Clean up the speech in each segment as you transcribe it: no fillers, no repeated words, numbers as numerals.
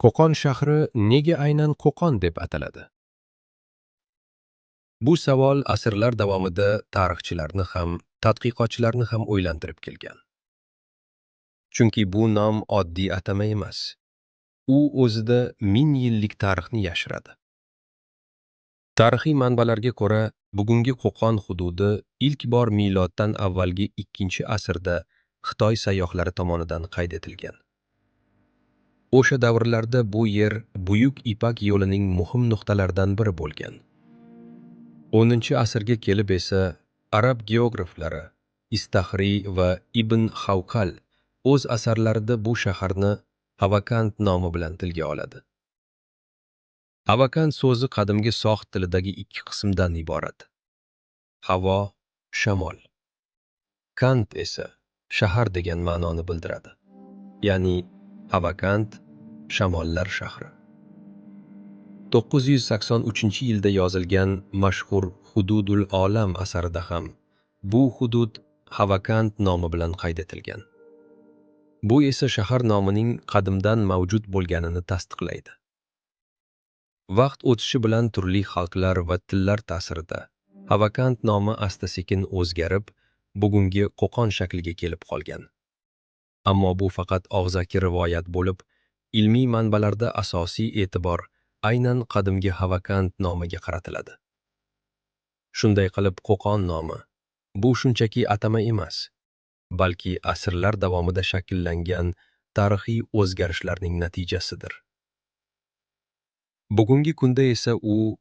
Qo'qon shahri nega aynan Qo'qon deb ataladi? Bu savol asrlar davomida tarixchilarni ham, tadqiqotchilarni ham o'ylantirib kelgan. Chunki bu nom oddiy atama emas. U o'zida ming yillik tarixni yashiradi. Tarixiy manbalarga ko'ra, bugungi Qo'qon hududi ilk bor miloddan avvalgi 2-asrda Xitoy sayyohlari tomonidan qayd etilgan. O'sha davrlarda bu yer Buyuk Ipak yo'lining muhim nuqtalaridan biri bo'lgan. 10-asrga kelib esa arab geograflari Istahriy va Ibn Xavqal o'z asarlarida bu shaharni Havakand nomi bilan tilga oladi. Havakand so'zi qadimgi sox tilidagi ikki qismdan iborat. Havo, shamol. Kand esa shahar degan ma'noni bildiradi. Ya'ni Havakand shamollar shahri. 983-yilda yozilgan mashhur Hududul Olam asarida ham bu hudud Havakand nomi bilan qayd etilgan. Bu esa shahar nomining qadimdan mavjud bo'lganini tasdiqlaydi. Vaqt o'tishi bilan turli xalqlar va tillar ta'sirida Havakand nomi asta-sekin o'zgarib, bugungi Qo'qon shakliga kelib qolgan. Ammo bu faqat og'zaki rivoyat bo'lib, ilmiy manbalarda asosiy e'tibor aynan qadimgi Havakand nomiga qaratiladi. Shunday qilib, Qo'qon nomi bu shunchaki atama emas, balki asrlar davomida shakllangan tarixiy o'zgarishlarning natijasidir. Bugungi kunda esa u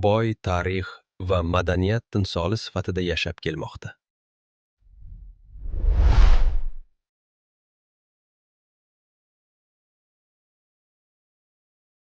boy tarix va madaniyat timsoli sifatida yashab kelmoqda.